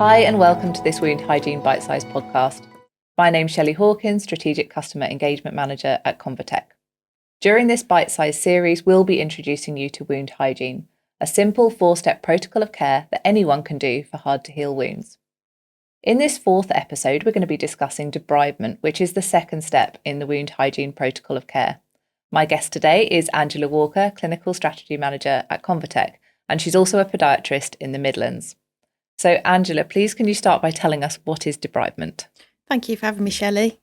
Hi and welcome to this Wound Hygiene Bite-Sized podcast. My name's Shelley Hawkins, Strategic Customer Engagement Manager at Convatec. During this bite-sized series, we'll be introducing you to Wound Hygiene, a simple 4-step protocol of care that anyone can do for hard-to-heal wounds. In this 4th episode, we're going to be discussing debridement, which is the 2nd step in the Wound Hygiene protocol of care. My guest today is Angela Walker, Clinical Strategy Manager at Convatec, and she's also a podiatrist in the Midlands. So Angela, please can you start by telling us what is debridement? Thank you for having me, Shelley.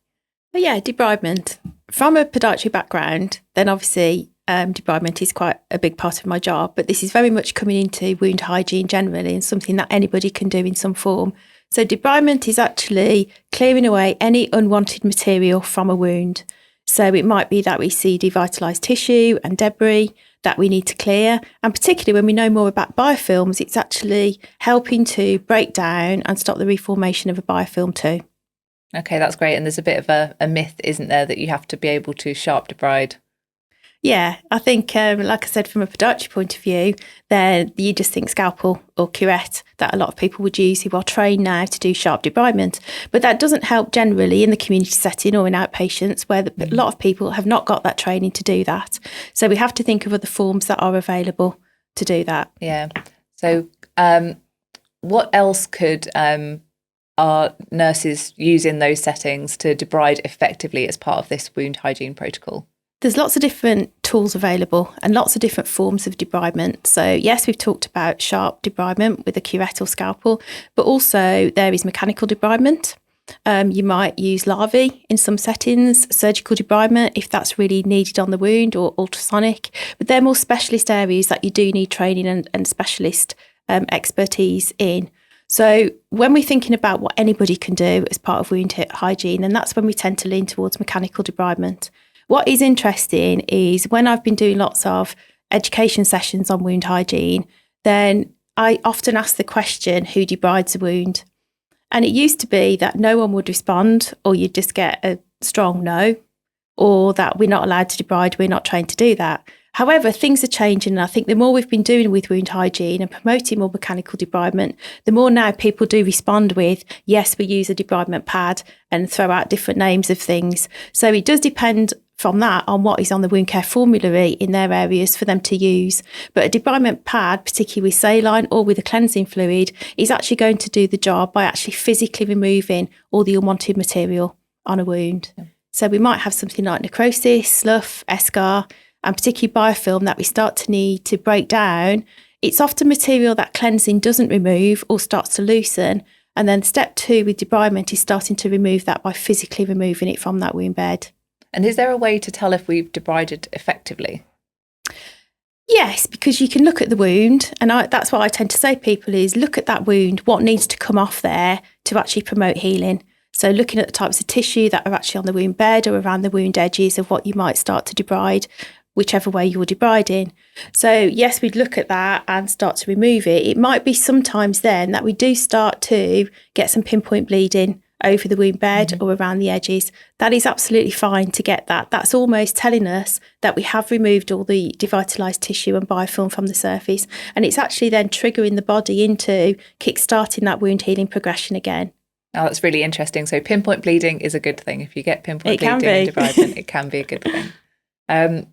But yeah, debridement. From a podiatry background, then obviously debridement is quite a big part of my job, but this is very much coming into wound hygiene generally and something that anybody can do in some form. So debridement is actually clearing away any unwanted material from a wound. So it might be that we see devitalised tissue and debris that we need to clear. And particularly when we know more about biofilms, it's actually helping to break down and stop the reformation of a biofilm too. Okay, that's great. And there's a bit of a myth, isn't there, that you have to be able to sharp debride? Yeah, I think, like I said, from a podiatry point of view, then you just think scalpel or curette that a lot of people would use who are trained now to do sharp debridement. But that doesn't help generally in the community setting or in outpatients where a lot of people have not got that training to do that. So we have to think of other forms that are available to do that. Yeah. So what else could our nurses use in those settings to debride effectively as part of this wound hygiene protocol? There's lots of different tools available and lots of different forms of debridement. So yes, we've talked about sharp debridement with a curette or scalpel, but also there is mechanical debridement. You might use larvae in some settings, surgical debridement if that's really needed on the wound, or ultrasonic. But they're more specialist areas that you do need training and specialist expertise in. So when we're thinking about what anybody can do as part of wound hygiene, then that's when we tend to lean towards mechanical debridement. What is interesting is when I've been doing lots of education sessions on wound hygiene, then I often ask the question, who debrides a wound? And it used to be that no one would respond, or you'd just get a strong no, or that we're not allowed to debride, we're not trained to do that. However, things are changing, and I think the more we've been doing with wound hygiene and promoting more mechanical debridement, the more now people do respond with, yes, we use a debridement pad, and throw out different names of things. So it does depend from that on what is on the wound care formulary in their areas for them to use. But a debridement pad, particularly with saline or with a cleansing fluid, is actually going to do the job by actually physically removing all the unwanted material on a wound. Yeah. So we might have something like necrosis, slough, eschar, and particularly biofilm that we start to need to break down. It's often material that cleansing doesn't remove or starts to loosen. And then step 2 with debridement is starting to remove that by physically removing it from that wound bed. And is there a way to tell if we've debrided effectively? Yes, because you can look at the wound, and that's what I tend to say to people is look at that wound, what needs to come off there to actually promote healing. So looking at the types of tissue that are actually on the wound bed or around the wound edges of what you might start to debride, whichever way you're debriding. So yes, we'd look at that and start to remove it. It might be sometimes then that we do start to get some pinpoint bleeding over the wound bed or around the edges. That is absolutely fine to get that. That's almost telling us that we have removed all the devitalised tissue and biofilm from the surface. And it's actually then triggering the body into kick-starting that wound healing progression again. Oh, that's really interesting. So pinpoint bleeding is a good thing. If you get pinpoint bleeding and debridement, it can be a good thing.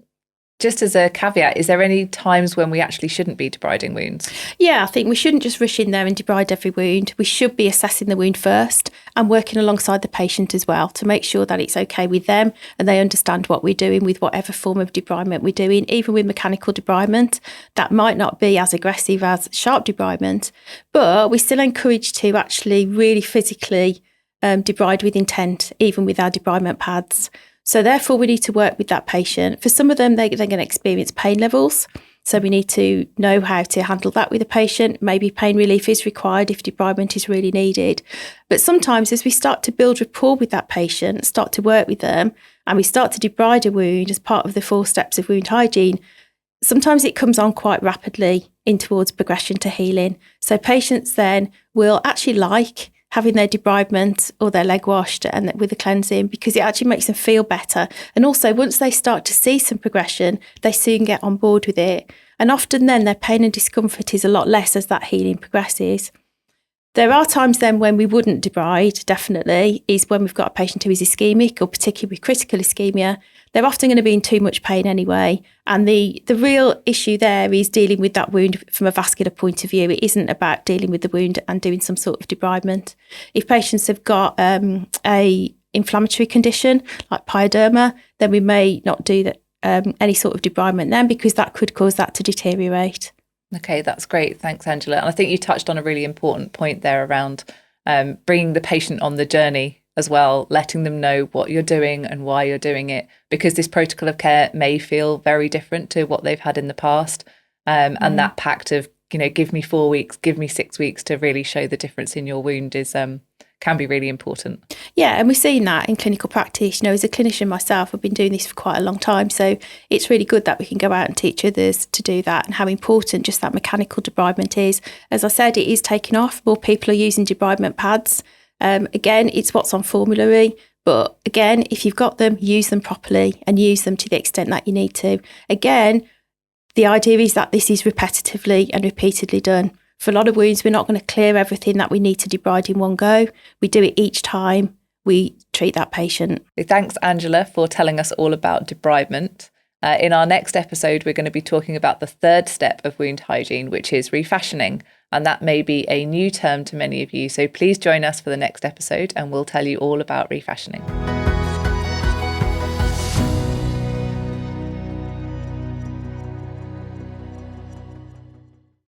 Just as a caveat, is there any times when we actually shouldn't be debriding wounds? Yeah, I think we shouldn't just rush in there and debride every wound. We should be assessing the wound first and working alongside the patient as well to make sure that it's okay with them and they understand what we're doing with whatever form of debridement we're doing. Even with mechanical debridement, that might not be as aggressive as sharp debridement, but we're still encouraged to actually really physically debride with intent, even with our debridement pads. So therefore, we need to work with that patient. For some of them, they're going to experience pain levels. So we need to know how to handle that with a patient. Maybe pain relief is required if debridement is really needed. But sometimes as we start to build rapport with that patient, start to work with them, and we start to debride a wound as part of the 4 steps of wound hygiene, sometimes it comes on quite rapidly in towards progression to healing. So patients then will actually like having their debridement or their leg washed and with a cleansing because it actually makes them feel better. And also once they start to see some progression, they soon get on board with it. And often then their pain and discomfort is a lot less as that healing progresses. There are times then when we wouldn't debride, definitely, is when we've got a patient who is ischemic or particularly with critical ischemia. They're often going to be in too much pain anyway. And the real issue there is dealing with that wound from a vascular point of view. It isn't about dealing with the wound and doing some sort of debridement. If patients have got a inflammatory condition like pyoderma, then we may not do that, any sort of debridement then, because that could cause that to deteriorate. Okay, that's great. Thanks, Angela. And I think you touched on a really important point there around bringing the patient on the journey as well, letting them know what you're doing and why you're doing it, because this protocol of care may feel very different to what they've had in the past. And that pact of, give me 4 weeks, give me 6 weeks to really show the difference in your wound is can be really important. Yeah, and we're seeing that in clinical practice. As a clinician myself, I've been doing this for quite a long time. So it's really good that we can go out and teach others to do that, and how important just that mechanical debridement is. As I said, it is taking off. More people are using debridement pads. Again, it's what's on formulary. But again, if you've got them, use them properly and use them to the extent that you need to. Again, the idea is that this is repetitively and repeatedly done. For a lot of wounds, we're not going to clear everything that we need to debride in one go. We do it each time we treat that patient. Thanks, Angela, for telling us all about debridement. In our next episode, we're going to be talking about the third step of wound hygiene, which is refashioning. And that may be a new term to many of you. So please join us for the next episode and we'll tell you all about refashioning.